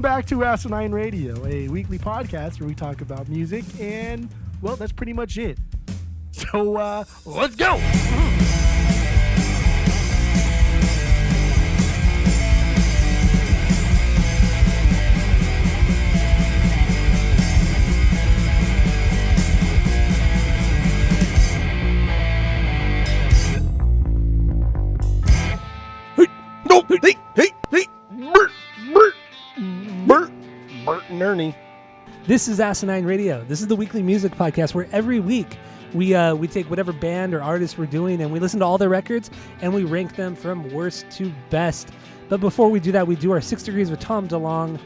back to Asinine Radio, a weekly podcast where we talk about music, and, well, that's pretty much it. So, let's go! Bert and Ernie. This is Asinine Radio. This is the weekly music podcast where every week we take whatever band or artist we're doing and we listen to all their records and we rank them from worst to best. But before we do that, we do our 6 Degrees with Tom DeLonge,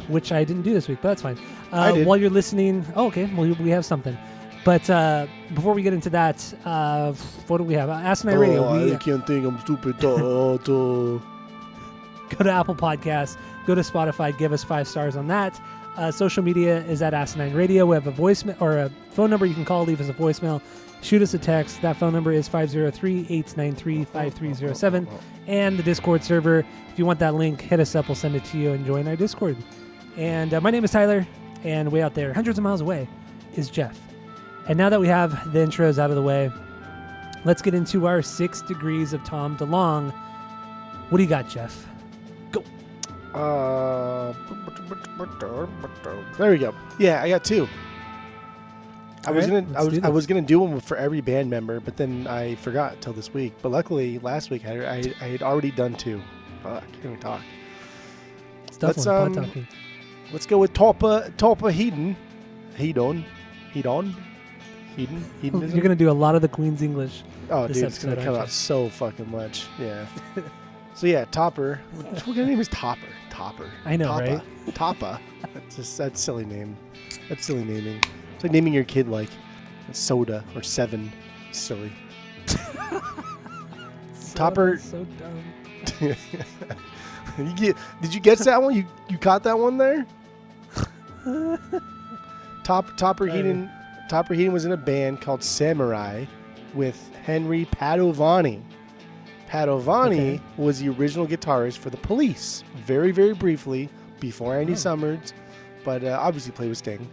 which I didn't do this week, but that's fine. I did. While you're listening, well, we have something. But before we get into that, what do we have? Asinine Radio. I can't think, I'm stupid. Go to Apple Podcasts, go to Spotify, give us 5 stars on that. Social media is at Asinine Radio. We have a voicemail or a phone number you can call, leave us a voicemail, shoot us a text. That phone number is 503-893-5307. And the Discord server, if you want that link, hit us up. We'll send it to you and join our Discord. And my name is Tyler, and way out there, hundreds of miles away, is Jeff. And now that we have the intros out of the way, let's get into our 6 Degrees of Tom DeLonge. What do you got, Jeff? Go. There we go. Yeah, I got 2. I was gonna do one for every band member, but then I forgot till this week. But luckily, last week I had already done 2. Fuck, can't even talk. Let's go with Topa Hedonism. You're gonna do a lot of the Queen's English. Oh, this dude, it's gonna come out so fucking much. Yeah. So yeah, Topper. What kind of name is Topper? Topper. I know, Toppa. right? Toppa. That's silly name. That's silly naming. It's like naming your kid like Soda or Seven. Silly. Topper. So dumb. Did you guess that one? You caught that one there? Topper Heaton. Topper Heaton was in a band called Samurai with Henry Padovani. Padovani was the original guitarist for the Police, very, very briefly, before Andy Summers, but obviously played with Sting.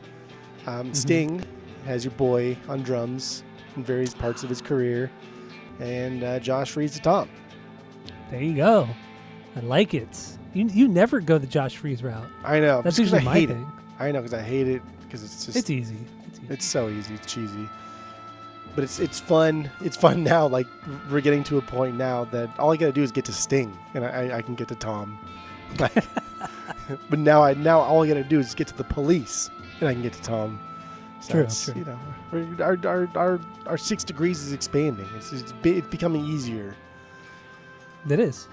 Sting has your boy on drums in various parts of his career, and Josh Freese the Tom. There you go. I like it. You never go the Josh Freese route. I know. That's usually my thing. I know, because I hate it, because it's just... It's easy. It's so easy. It's cheesy. But it's fun. It's fun now. Like, we're getting to a point now that all I got to do is get to Sting, and I can get to Tom. Like, but now all I got to do is get to the Police, and I can get to Tom. So true. You know, our 6 degrees is expanding. It's becoming easier. It is.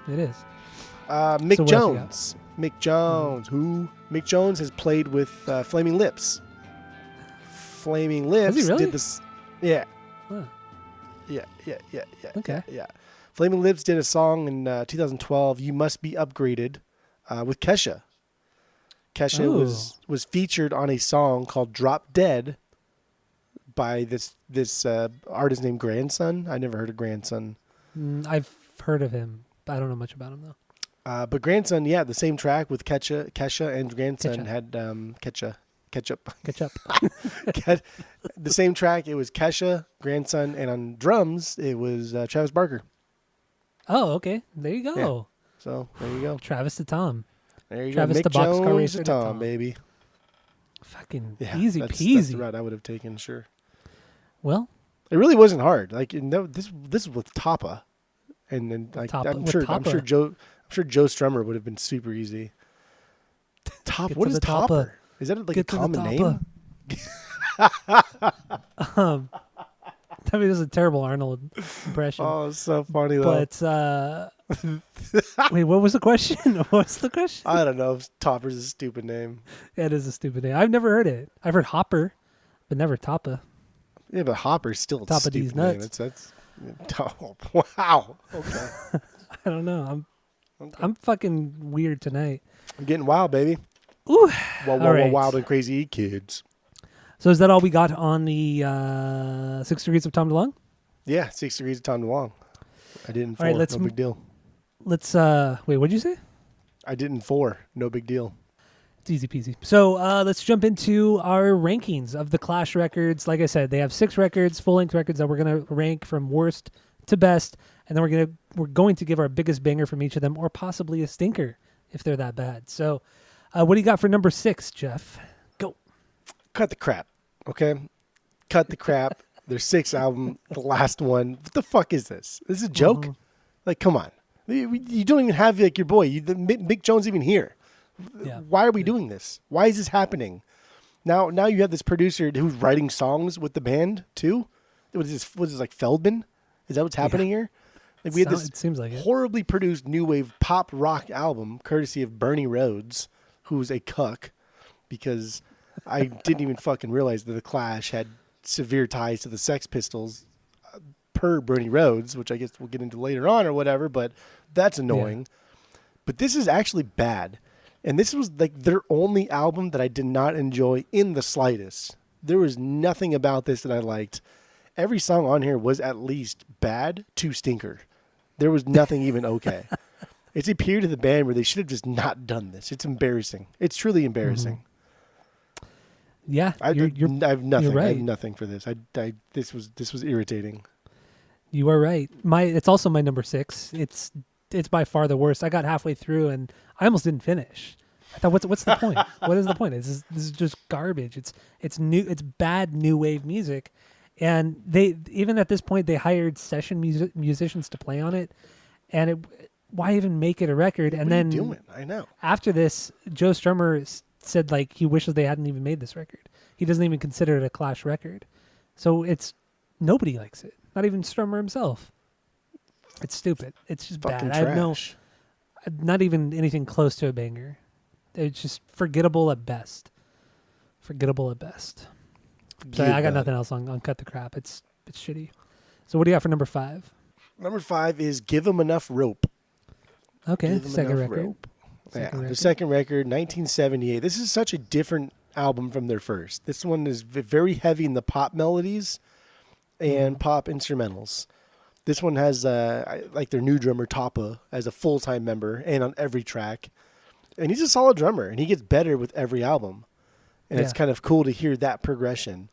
Mick Jones. Mick Jones. Who? Mick Jones has played with Flaming Lips. Flaming Lips Has he really? did this. Yeah. Huh. Yeah. Okay. Yeah. Flaming Lips did a song in 2012, "You Must Be Upgraded," with Kesha. Kesha was featured on a song called "Drop Dead" by this artist named Grandson. I never heard of Grandson. I've heard of him, but I don't know much about him though. But Grandson, yeah, the same track with Kesha and Grandson had Ketchup. The same track. It was Kesha, Grandson, and on drums it was Travis Barker. Oh, okay. There you go. Yeah. So there you go. Travis to Tom. There you Travis go. the Mick boxcar Jones racer to to Tom, baby. Fucking Yeah, easy that's peasy. the route I would have taken. Sure. Well, it really wasn't hard. Like this is with Toppa, and then like I'm sure Joe Strummer would have been super easy. What is Topper? Is that like a common name? That was a terrible Arnold impression. Oh, it's so funny though. But wait, what was the question? What's the question? I don't know. Topper's a stupid name. Yeah, it is a stupid name. I've never heard it. I've heard Hopper, but never Toppa. Yeah, but Hopper's still a Top of stupid these nuts. name. That's oh, wow. Okay. I don't know. I'm fucking weird tonight. I'm getting wild, baby. Ooh. Well, wild and crazy kids. So is that all we got on the 6 Degrees of Tom DeLonge? Yeah, 6 Degrees of Tom DeLonge. I did in 4. All right, No big deal. Let's wait. What'd you say? I did in 4. No big deal. It's easy peasy. So let's jump into our rankings of the Clash records. Like I said, they have 6 records, full-length records that we're going to rank from worst to best, and then we're going to give our biggest banger from each of them, or possibly a stinker if they're that bad. So what do you got for number 6, Jeff? Go. Cut the crap, okay? Cut the crap. Their 6th album, the last one. What the fuck is this? This is a joke? Like, come on. You don't even have like your boy. Mick Jones even here. Yeah. Why are we doing this? Why is this happening? Now you have this producer who's writing songs with the band too. Was this like Feldman? Is that what's happening here? Like we had this It seems like it. horribly produced new wave pop rock album, courtesy of Bernie Rhodes, who's a cuck, because I didn't even fucking realize that the Clash had severe ties to the Sex Pistols, per Bernie Rhodes, which I guess we'll get into later on or whatever. But that's annoying. Yeah. But this is actually bad. And this was like their only album that I did not enjoy in the slightest. There was nothing about this that I liked. Every song on here was at least bad to stinker. There was nothing even okay. It's a period of the band where they should have just not done this. It's embarrassing. It's truly embarrassing. Yeah, I have nothing. You're right. I have nothing for this. This was irritating. You are right. It's also my number 6. It's by far the worst. I got halfway through and I almost didn't finish. I thought, what's the point? What is the point? This is just garbage. It's bad new wave music, and they even at this point they hired session musicians to play on it, and why even make it a record? And then doing? I know. After this, Joe Strummer said like he wishes they hadn't even made this record. He doesn't even consider it a Clash record, so nobody likes it. Not even Strummer himself. It's stupid. It's just fucking bad. trash. Not even anything close to a banger. It's just forgettable at best. Forgettable at best. Sorry, I got nothing else on Cut the Crap. It's shitty. So what do you got for number 5? Number 5 is Give 'Em Enough Rope. Okay, Give 'Em second Enough record. Rope. The second record, 1978. This is such a different album from their first. This one is very heavy in the pop melodies and pop instrumentals. This one has like their new drummer Tapa as a full-time member and on every track. And he's a solid drummer, and he gets better with every album. And it's kind of cool to hear that progression.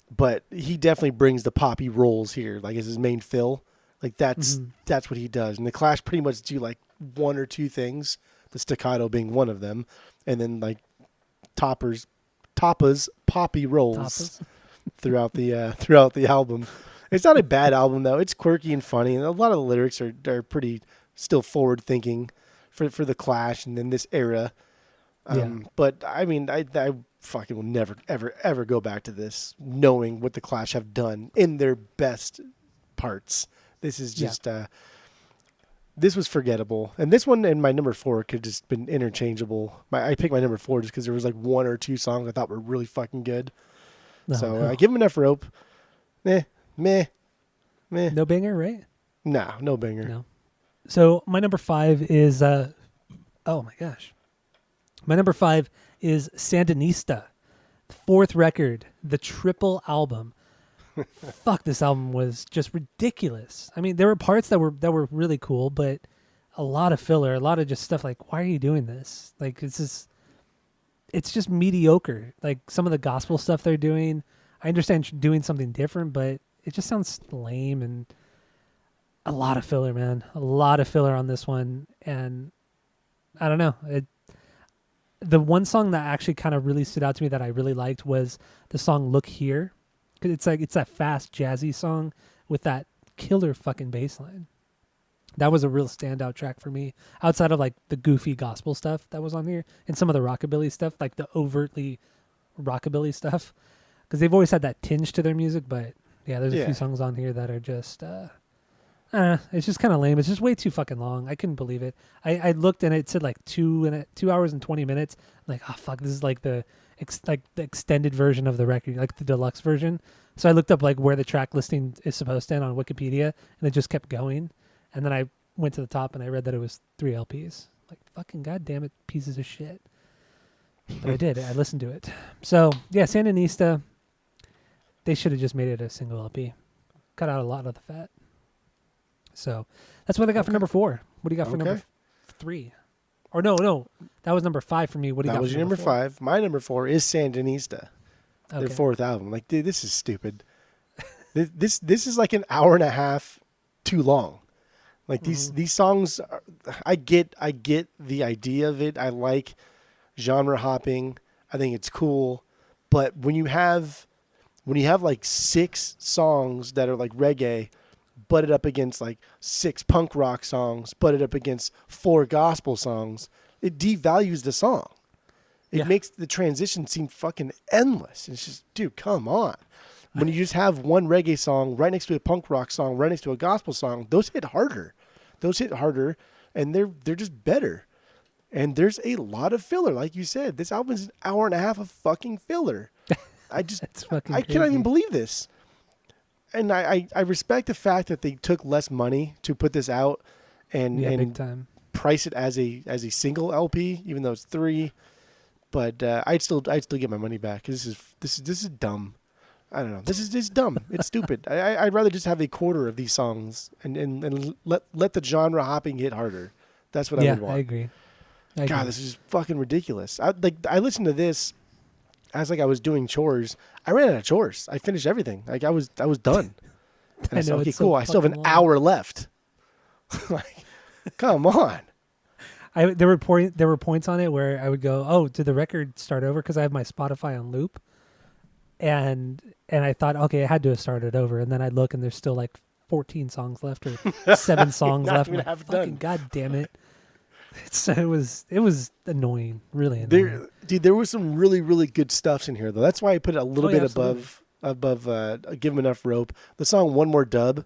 But he definitely brings the poppy rolls here, like as his main fill. Like that's what he does. And the Clash pretty much do like one or two things, the staccato being one of them, and then like Tapa's poppy rolls throughout the album. It's not a bad album though. It's quirky and funny, and a lot of the lyrics are pretty still forward thinking for the Clash and in this era. But I mean, I fucking will never ever go back to this, knowing what the Clash have done in their best parts. This is just this was forgettable, and this one and my number 4 could just been interchangeable. I picked my number 4 just because there was like one or two songs I thought were really fucking good. I give them enough rope. Meh. No banger, right? No banger. No. So my number 5 is oh my gosh. My number 5 is Sandinista, 4th record, the triple album. Fuck, this album was just ridiculous. I mean, there were parts that were really cool, but a lot of filler, a lot of just stuff like, why are you doing this? Like, it's just mediocre. Like some of the gospel stuff they're doing, I understand doing something different, but it just sounds lame, and a lot of filler, man. A lot of filler on this one, and I don't know. The one song that actually kind of really stood out to me that I really liked was the song "Look Here," because it's that fast jazzy song with that killer fucking bass line. That was a real standout track for me, outside of like the goofy gospel stuff that was on here and some of the rockabilly stuff, like the overtly rockabilly stuff, because they've always had that tinge to their music, but. Yeah, there's a few songs on here that are just, it's just kind of lame. It's just way too fucking long. I couldn't believe it. I looked and it said like 2 hours and 20 minutes. I'm like, oh fuck, this is like the extended version of the record, like the deluxe version. So I looked up like where the track listing is supposed to end on Wikipedia, and it just kept going. And then I went to the top and I read that it was 3 LPs. Like, fucking goddamn it, pieces of shit. But I did. I listened to it. So yeah, Sandinista. They should have just made it a single LP. Cut out a lot of the fat. So that's what I got for number 4. What do you got for number 3? Or no, that was number 5 for me. What do you That got? was for your number 4? 5. My number 4 is Sandinista, their Okay. 4th album. Like, dude, this is stupid. This is like an hour and a half too long. Like these songs, I get the idea of it. I like genre hopping. I think it's cool. But when you have like 6 songs that are like reggae, butted up against like 6 punk rock songs, butted up against 4 gospel songs, it devalues the song. It makes the transition seem fucking endless. It's just, dude, come on. When you just have one reggae song right next to a punk rock song, right next to a gospel song, those hit harder. And they're just better. And there's a lot of filler, like you said. This album is an hour and a half of fucking filler. I fucking cannot crazy. even believe this. And I respect the fact that they took less money to put this out and big time. price it as a single LP, even though it's 3. But I'd still get my money back. 'Cause this is dumb. I don't know. This is dumb. It's stupid. I'd rather just have a quarter of these songs and let the genre hopping hit harder. That's what I would want. I agree. God, this is fucking ridiculous. I listened to this as I was doing chores. I ran out of chores. I finished everything. Like I was done. And I said, okay, it's so cool. I still have an fucking long. hour left. Like, come on. There were points on it where I would go, oh, did the record start over? Because I have my Spotify on loop, and I thought, okay, I had to have started over, and then I'd look, and there's still like 14 songs left or 7 songs not left. even I'm like, half done. fucking god damn it! It was annoying, really annoying. There was some really, really good stuffs in here, though. That's why I put it a little bit absolutely. above Give 'Em Enough Rope. The song One More Dub,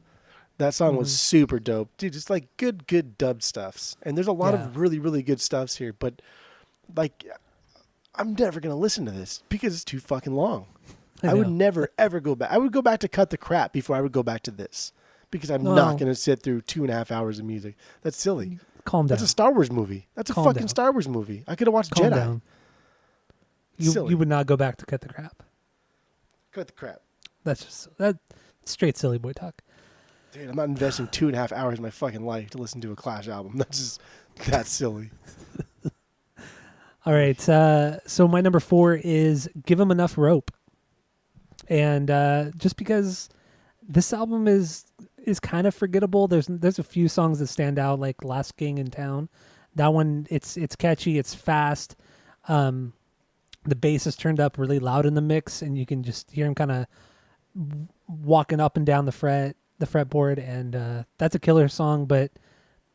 that song was super dope. Dude, just like good dub stuffs. And there's a lot of really, really good stuffs here, but like I'm never going to listen to this because it's too fucking long. I would know. never, ever go back. I would go back to Cut the Crap before I would go back to this because I'm not going to sit through 2.5 hours of music. That's silly. Calm down. That's a Star Wars movie. That's a Calm fucking down. Star Wars movie. I could have watched Calm Jedi. down. Silly. You would not go back to Cut the Crap. Cut the Crap. That's straight silly boy talk. Dude, I'm not investing 2.5 hours of my fucking life to listen to a Clash album. That's silly. All right. So my number 4 is Give 'Em Enough Rope. And just because this album is kind of forgettable, there's a few songs that stand out, like Last King in Town. That one, it's catchy, it's fast. The bass is turned up really loud in the mix, and you can just hear him kind of walking up and down the fretboard, and that's a killer song. But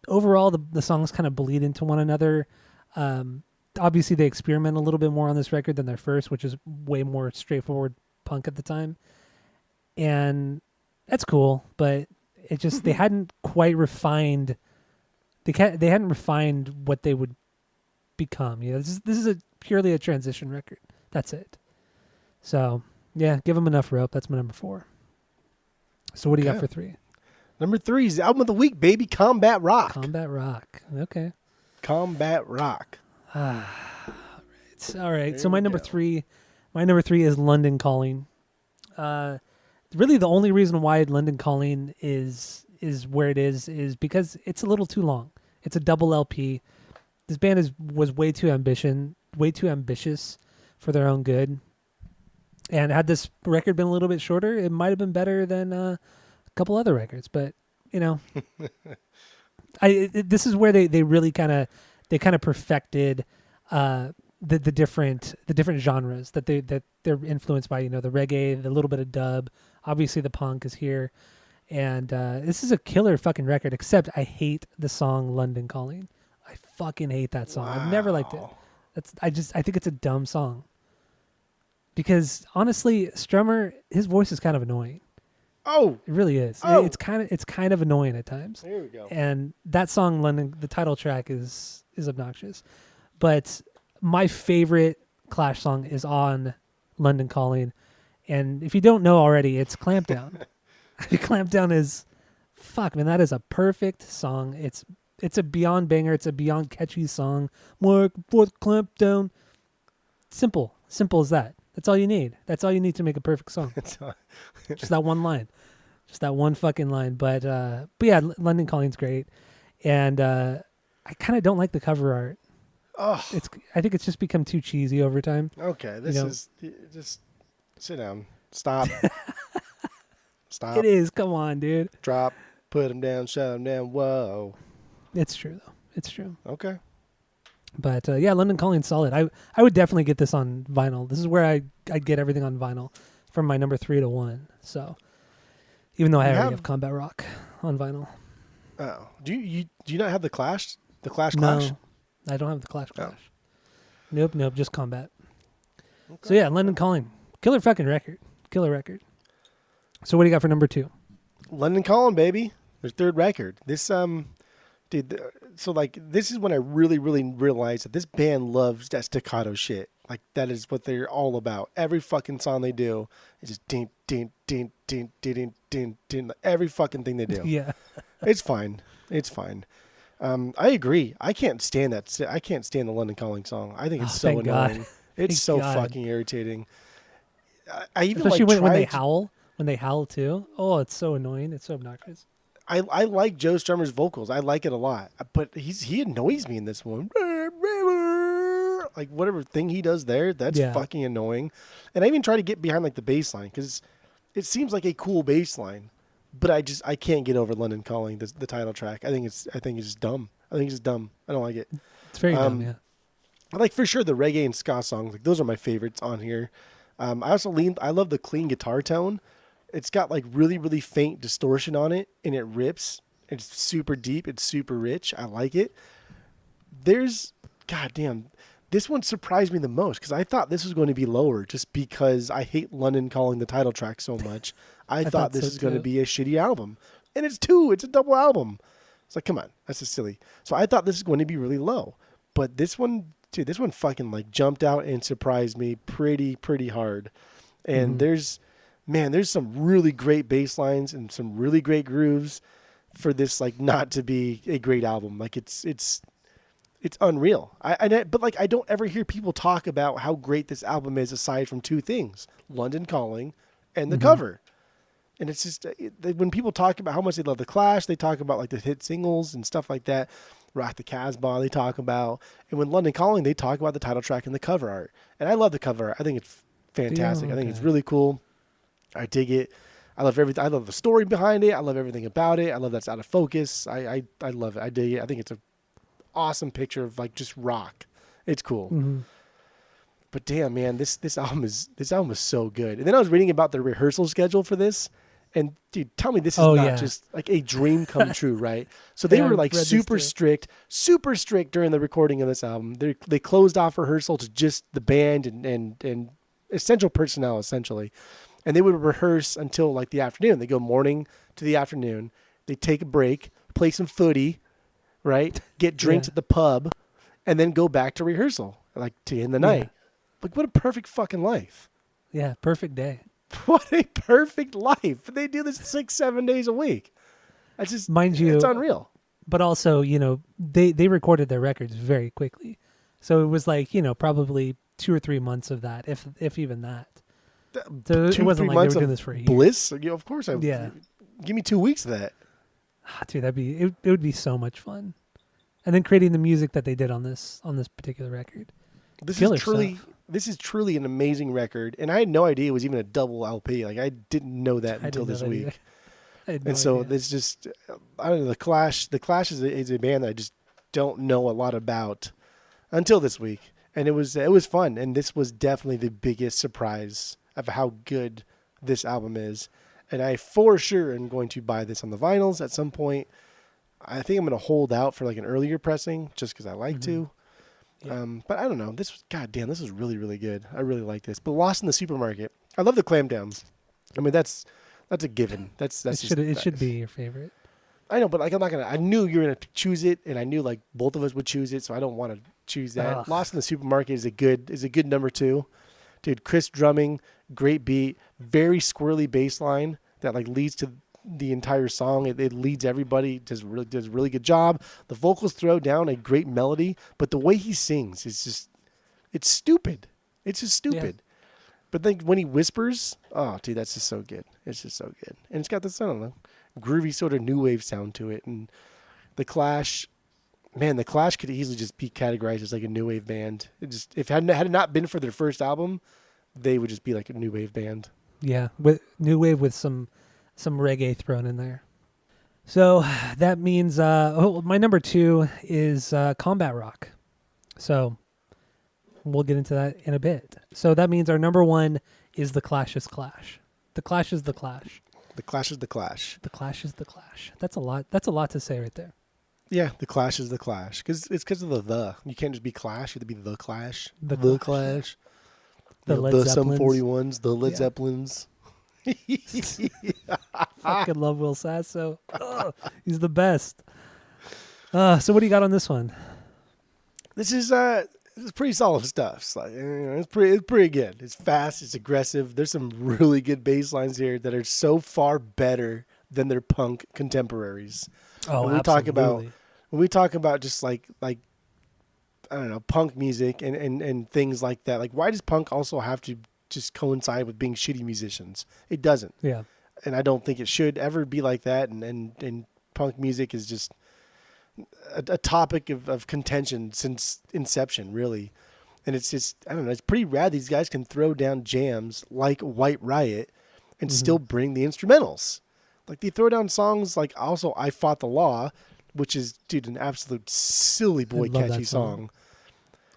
overall, the songs kind of bleed into one another. Obviously, they experiment a little bit more on this record than their first, which is way more straightforward punk at the time, and that's cool. But it just they hadn't quite refined. They hadn't refined what they would become. You know, this is purely a transition record. That's it. So yeah, Give 'Em Enough Rope. That's my number 4. So what do you got for 3? Number 3 is the album of the week, baby. Combat Rock. Combat Rock. Okay. Combat Rock. It's all right. So There my we number go. 3 is London Calling. Really the only reason why London Calling is where it is because it's a little too long. It's a double LP. This band was way too ambitious for their own good. And had this record been a little bit shorter, it might have been better than a couple other records. But you know, this is where they really kind of perfected the different genres that they're influenced by. You know, the reggae, the little bit of dub. Obviously, the punk is here, and this is a killer fucking record. Except I hate the song "London Calling." I fucking hate that song. I've never liked it. I think it's a dumb song. Because honestly, Strummer, his voice is kind of annoying. Oh, It really is. Oh. It's kind of annoying at times. here we go. And that song, London, the title track is obnoxious. But my favorite Clash song is on London Calling. And if you don't know already, it's Clampdown. Clampdown is, fuck, man, that is a perfect song. It's a beyond banger. It's a beyond catchy song. More fourth Clampdown. Simple as that. That's all you need. That's all you need to make a perfect song. Just that one line. Just that one fucking line. But yeah, London Calling's great. And I kind of don't like the cover art. Oh, I think it's just become too cheesy over time. okay. This know. is just sit down. Stop. Stop. It is. Come on, dude. Drop. Put him down. Shut him down. Whoa. It's true though. It's true. Okay. But yeah, London Calling solid. I would definitely get this on vinyl. This is where I'd get everything on vinyl from my number 3 to 1. So even though I already have Combat Rock on vinyl. Oh, do you not have the Clash? The Clash? No, I don't have the Clash. Oh. Nope, just Combat. Okay. So yeah, London Calling, killer fucking record, killer record. So what do you got for number 2? London Calling, baby. Their third record. This dude. So like this is when I really realized that this band loves that staccato shit. Like that is what they're all about. Every fucking song they do is just ding ding ding ding ding ding ding. Every fucking thing they do. Yeah, It's fine. It's fine. I agree. I can't stand that. I can't stand the London Calling song. I think it's so thank God. annoying. It's Thank so God. fucking irritating. I even especially like when they tried to- howl. When they howl too. Oh, it's so annoying. It's so obnoxious. I like Joe Strummer's vocals. I like it a lot, but he annoys me in this one. Like whatever thing he does there, that's fucking annoying. And I even try to get behind like the bass line because it seems like a cool bass line, but I can't get over London Calling, the title track. I think it's just dumb. I think it's just dumb. I don't like it. It's very dumb. Yeah. I like for sure the reggae and ska songs. Like those are my favorites on here. I love the clean guitar tone. It's got like really faint distortion on it, and it rips. It's super deep. It's super rich. I like it. Goddamn, this one surprised me the most because I thought this was going to be lower just because I hate London Calling the title track so much. I thought this so was going to too. be a shitty album, and it's two. It's a double album. It's like, come on, that's just silly. So I thought this was going to be really low, but this one, dude, this one fucking like jumped out and surprised me pretty hard. And there's some really great bass lines and some really great grooves for this like not to be a great album. Like it's unreal. But like I don't ever hear people talk about how great this album is aside from two things: London Calling and the cover. And it's just when people talk about how much they love the Clash, they talk about like the hit singles and stuff like that. Rock the Casbah, they talk about, and when London Calling, they talk about the title track and the cover art. And I love the cover art. I think it's fantastic. Yeah, I think it's okay. really cool. I dig it. I love everything. I love the story behind it. I love everything about it. I love that's out of focus. I love it. I dig it. I think it's a awesome picture of like just rock. It's cool. But damn, man, this album is so good. And then I was reading about the rehearsal schedule for this, and dude, tell me this is not just like a dream come true, right? So they Yeah, were I've like read this super too. strict during the recording of this album. They closed off rehearsal to just the band and essential personnel essentially. And they would rehearse until like the afternoon. They go morning to the afternoon. They take a break, play some footy, right? Get drinks at the pub, and then go back to rehearsal like to end the night. Like what a perfect fucking life. Yeah, perfect day. What a perfect life. They do this 6-7 days a week. That's just, Mind you, it's unreal. But also, they recorded their records very quickly. So it was like, probably 2 or 3 months of that, if even that. So it 2-3 wasn't like they were months doing of this for a year. bliss. Of course. Yeah. Give me 2 weeks of that. Dude, it would be so much fun. And then creating the music that they did on this particular record. Killer stuff. This is truly an amazing record, and I had no idea it was even a double LP. Like I didn't know that until this week. And so it's just, I don't know, the Clash. The Clash is a band that I just don't know a lot about until this week, and it was fun. And this was definitely the biggest surprise of how good this album is. And I for sure am going to buy this on the vinyls at some point. I think I'm going to hold out for like an earlier pressing just because I like to. Yeah. But I don't know. This was really, really good. I really like this. But Lost in the Supermarket. I love the clam down. I mean, that's a given. It should be your favorite. I know, but like I knew you were gonna choose it, and I knew like both of us would choose it, so I don't want to choose that. Ugh. Lost in the Supermarket is a good number 2. Dude, crisp drumming, great beat, very squirrely bass line that like leads to the entire song. It leads everybody. Does a really good job. The vocals throw down a great melody, but the way he sings is just, it's stupid. It's just stupid. Yeah. But then when he whispers, oh, dude, that's just so good. It's just so good. And it's got this, I don't know, groovy sort of new wave sound to it. And the Clash, man, the Clash could easily just be categorized as like a new wave band. If it had not been for their first album, they would just be like a new wave band. Yeah, with new wave with some reggae thrown in there. So that means my number 2 is combat rock. So we'll get into that in a bit. So that means our number 1 is the Clash's Clash. The Clash is the Clash. The Clash is the Clash. The Clash is the Clash. That's a lot. That's a lot to say right there. Yeah, the Clash is the Clash because it's because of the. You can't just be Clash. You have to be the Clash. The Clash. The You know, Led the Zeppelins. Sum 41s. The Led Yeah. Zeppelins. Fucking love Will Sasso. Ugh, he's the best. So what do you got on this one? This is pretty solid stuff. It's like, it's pretty good. It's fast. It's aggressive. There's some really good bass lines here that are so far better than their punk contemporaries. Oh, when we talk about absolutely. when we talk about just like I don't know, punk music and things like that. Like, why does punk also have to just coincide with being shitty musicians? It doesn't. Yeah. And I don't think it should ever be like that. And punk music is just a topic of contention since inception, really. And it's just, I don't know, it's pretty rad. These guys can throw down jams like White Riot and still bring the instrumentals. Like, they throw down songs like also I Fought the Law, which is, dude, an absolute silly boy love that catchy song. song.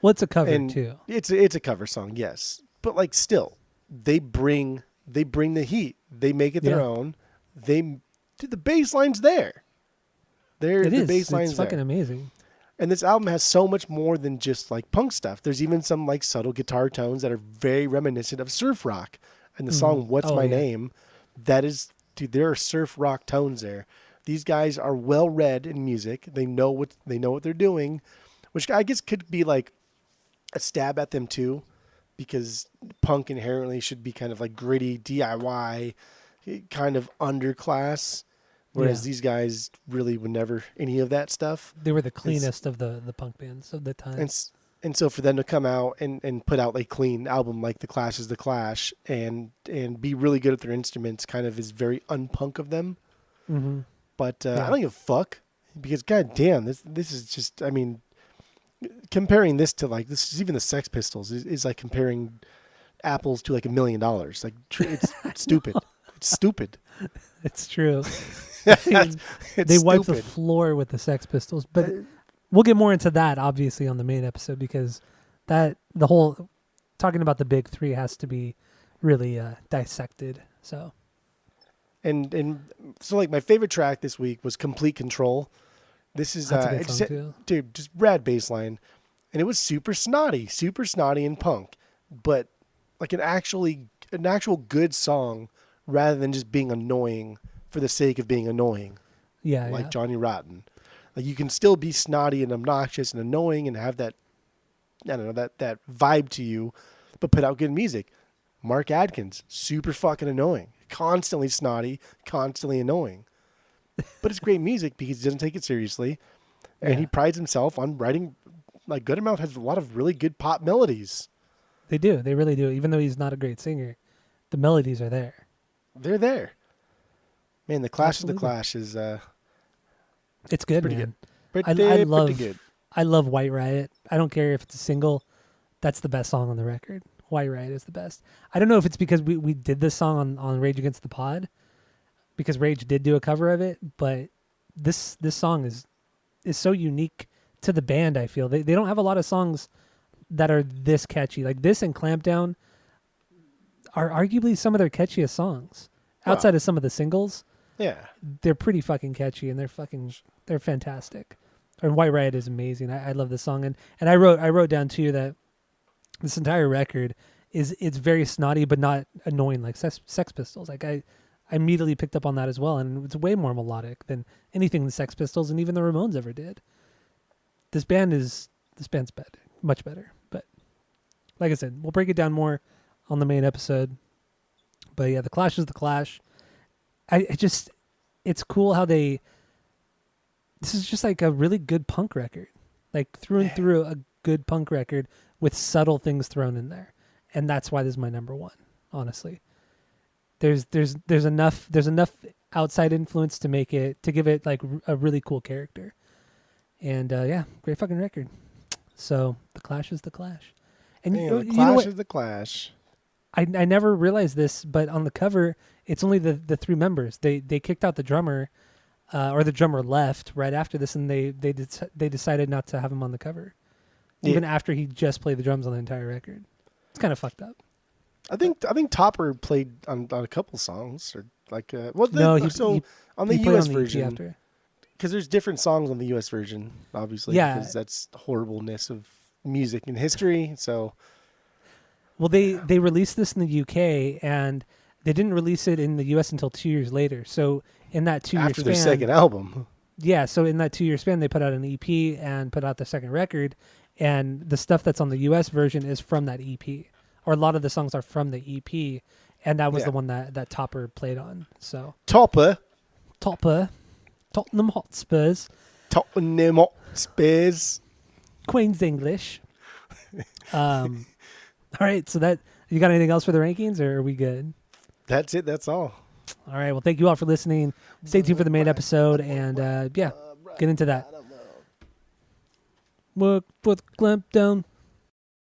Well, it's a cover And too. it's a cover song, yes. But like still, they bring the heat. They make it their Yeah. own. Dude, the bass line's there. It The is. bass line's It's fucking there. amazing. And this album has so much more than just like punk stuff. There's even some like subtle guitar tones that are very reminiscent of surf rock. And the song "What's Oh, My yeah. Name," that is, dude, there are surf rock tones there. These guys are well read in music. They know what they're doing, which I guess could be like a stab at them too, because punk inherently should be kind of like gritty DIY, kind of underclass. Whereas Yeah. these guys really were never any of that stuff. They were the cleanest of the punk bands of the time. And so for them to come out and put out a clean album like The Clash is the Clash and be really good at their instruments kind of is very unpunk of them. Mm-hmm. But Yeah. I don't give a fuck because goddamn, this is just, I mean, comparing this to like, this is even the Sex Pistols is like comparing apples to like $1 million. Like it's stupid. It's stupid. It's true. It's They wiped the stupid. floor with the Sex Pistols, but we'll get more into that obviously on the main episode because the whole talking about the big three has to be really dissected. So And so like my favorite track this week was Complete Control. This is that's a good it's- song too. dude, just rad bass line. And it was super snotty and punk, but like an actual good song rather than just being annoying for the sake of being annoying, Yeah, like yeah. Johnny Rotten. Like you can still be snotty and obnoxious and annoying and have that, I don't know, that vibe to you, but put out good music. Mark Adkins, super fucking annoying, constantly snotty, constantly annoying. But it's great music because he doesn't take it seriously, and he Yeah. prides himself on writing. Like Goodermouth has a lot of really good pop melodies. They do. They really do. Even though he's not a great singer, the melodies are there. They're there. Man, the Clash is the Absolutely. Clash is It's good, pretty man. good. I love pretty good. I love White Riot. I don't care if it's a single. That's the best song on the record. White Riot is the best. I don't know if it's because we did this song on Rage Against the Pod, because Rage did do a cover of it, but this song is so unique to the band. I feel they don't have a lot of songs that are this catchy. Like this and Clampdown are arguably some of their catchiest songs. Wow. Outside of some of the singles, Yeah. they're pretty fucking catchy and they're fantastic. And White Riot is amazing. I love this song and I wrote down too that this entire record it's very snotty but not annoying like Sex Pistols. Like I immediately picked up on that as well, and it's way more melodic than anything the Sex Pistols and even the Ramones ever did. This band's better, much better. But like I said, we'll break it down more on the main episode. But yeah, the Clash is the Clash. It's cool how this is just like a really good punk record, like through and through a good punk record with subtle things thrown in there, and that's why this is my number one. Honestly, there's enough outside influence to give it like a really cool character, And yeah, great fucking record. So the Clash is the Clash. And Man, you the know Clash what? is the Clash. I never realized this, but on the cover, it's only the three members. They kicked out the drummer, or the drummer left right after this, and they decided not to have him on the cover, even after he just played the drums on the entire record. It's kind of fucked up. I think Topper played on a couple songs, or like on the He played U.S. on the EP version, after. because there's different songs on the U.S. version, obviously. Yeah. Because that's the horribleness of music and history. So Well, they released this in the UK, and they didn't release it in the US until 2 years later. So in that 2 year after span, their second album, yeah. So in that 2 year span, they put out an EP and put out the second record, and the stuff that's on the US version is from that EP, or a lot of the songs are from the EP, and that was the one that Topper played on. So Topper, Tottenham Hotspurs, Tottenham Hotspurs. Queen's English. All right. So that you got anything else for the rankings, or are we good? That's it. That's all. All right. Well, thank you all for listening. Stay tuned for the main episode, and yeah, get into that. Work for the clamp down.